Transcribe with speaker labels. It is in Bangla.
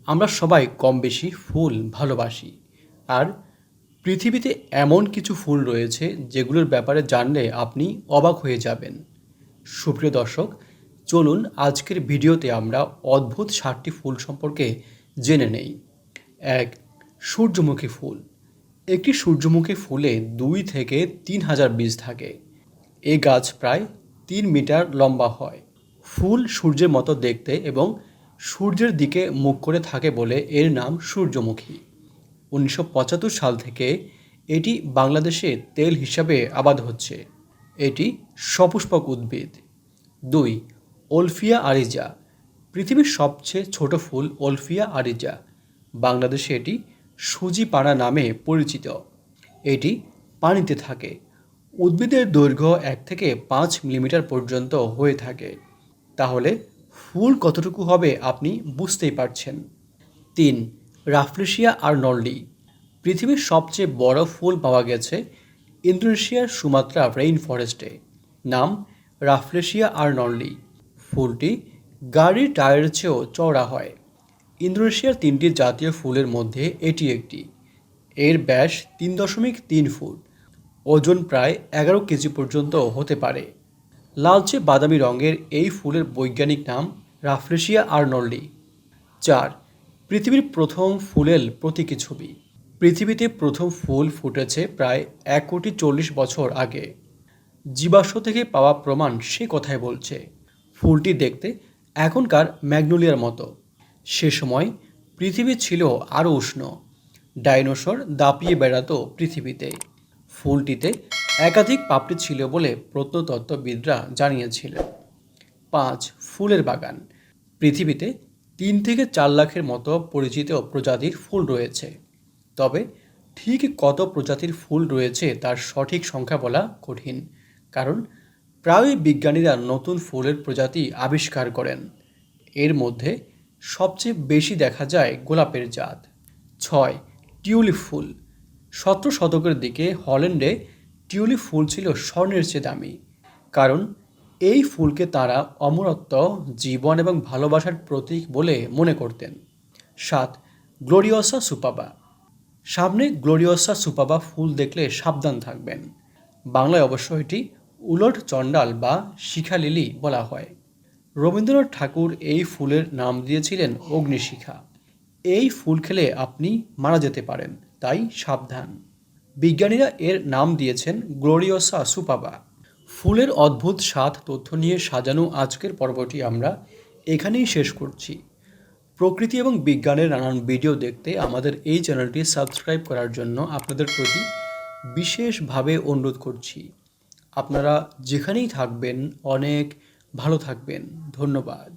Speaker 1: আমরা সবাই কম বেশি ফুল ভালোবাসি। আর পৃথিবীতে এমন কিছু ফুল রয়েছে যেগুলোর ব্যাপারে জানলে আপনি অবাক হয়ে যাবেন। সুপ্রিয় দর্শক, চলুন আজকের ভিডিওতে আমরা অদ্ভুত 7টি ফুল সম্পর্কে জেনে নেই। 1. সূর্যমুখী ফুল। একটি সূর্যমুখী ফুলে 2 থেকে 3,000 বীজ থাকে। এই গাছ প্রায় 3 মিটার লম্বা হয়। ফুল সূর্যের মতো দেখতে এবং সূর্যের দিকে মুখ করে থাকে বলে এর নাম সূর্যমুখী। 1975 সাল থেকে এটি বাংলাদেশে তেল হিসাবে আবাদ হচ্ছে। এটি সপুষ্পক উদ্ভিদ। 2. ওলফিয়া আরিজা। পৃথিবীর সবচেয়ে ছোট ফুল ওলফিয়া আরিজা। বাংলাদেশে এটি সুজিপাড়া নামে পরিচিত। এটি পানিতে থাকে। উদ্ভিদের দৈর্ঘ্য 1 থেকে 5 মিলিমিটার পর্যন্ত হয়ে থাকে। তাহলে ফুল কতটুকু হবে আপনি বুঝতেই পারছেন। 3. রাফলেশিয়া আর্নল্ডি। পৃথিবীর সবচেয়ে বড় ফুল পাওয়া গেছে ইন্দোনেশিয়ার সুমাত্রা রেইন ফরেস্টে। নাম রাফলেশিয়া আর্নল্ডি। ফুলটি গাড়ির টায়ারের চেয়েও চওড়া হয়। ইন্দোনেশিয়ার 3টি জাতীয় ফুলের মধ্যে এটি একটি। এর ব্যাস 3.3 ফুট। ওজন প্রায় 11 কেজি পর্যন্ত হতে পারে। লালচে বাদামি রঙের এই ফুলের বৈজ্ঞানিক নাম রাফলেশিয়া আর্নল্ডি। 4. পৃথিবীর প্রথম ফুলের প্রতীকী ছবি। পৃথিবীতে প্রথম ফুল ফুটেছে প্রায় 1,40 বছর আগে। জীবাশ্ম থেকে পাওয়া প্রমাণ সে কথাই বলছে। ফুলটি দেখতে এখনকার ম্যাগনোলিয়ার মতো। সে সময় পৃথিবী ছিল আরও উষ্ণ। ডাইনোসর দাপিয়ে বেড়াতো পৃথিবীতে। ফুলটিতে একাধিক পাপড়ি ছিল বলে প্রত্নতত্ত্ববিদরা জানিয়েছিলেন। 5. ফুলের বাগান। পৃথিবীতে 3 থেকে 4 লাখের মতো পরিচিত প্রজাতির ফুল রয়েছে। তবে ঠিক কত প্রজাতির ফুল রয়েছে তার সঠিক সংখ্যা বলা কঠিন, কারণ প্রায়ই বিজ্ঞানীরা নতুন ফুলের প্রজাতি আবিষ্কার করেন। এর মধ্যে সবচেয়ে বেশি দেখা যায় গোলাপের জাত। 6. টিউলিপ ফুল। 17 শতকের দিকে হল্যান্ডে টিউলিপ ফুল ছিল স্বর্ণের চেয়ে দামি, কারণ এই ফুলকে তারা অমরত্ব, জীবন এবং ভালোবাসার প্রতীক বলে মনে করতেন। 7. গ্লোরিওসা সুপাবা। সামনে গ্লোরিওসা সুপাবা ফুল দেখলে সাবধান থাকবেন। বাংলায় অবশ্য এটি উলট চণ্ডাল বা শিখা লিলি বলা হয়। রবীন্দ্রনাথ ঠাকুর এই ফুলের নাম দিয়েছিলেন অগ্নিশিখা। এই ফুল খেলে আপনি মারা যেতে পারেন, তাই সাবধান। বিজ্ঞানীরা এর নাম দিয়েছেন গ্লোরিওসা সুপাবা। ফুলের অদ্ভুত 7 তথ্য নিয়ে সাজানো আজকের পর্বটি আমরা এখানেই শেষ করছি। প্রকৃতি এবং বিজ্ঞানের নানান ভিডিও দেখতে আমাদের এই চ্যানেলটি সাবস্ক্রাইব করার জন্য আপনাদের প্রতি বিশেষভাবে অনুরোধ করছি। আপনারা যেখানেই থাকবেন অনেক ভালো থাকবেন। ধন্যবাদ।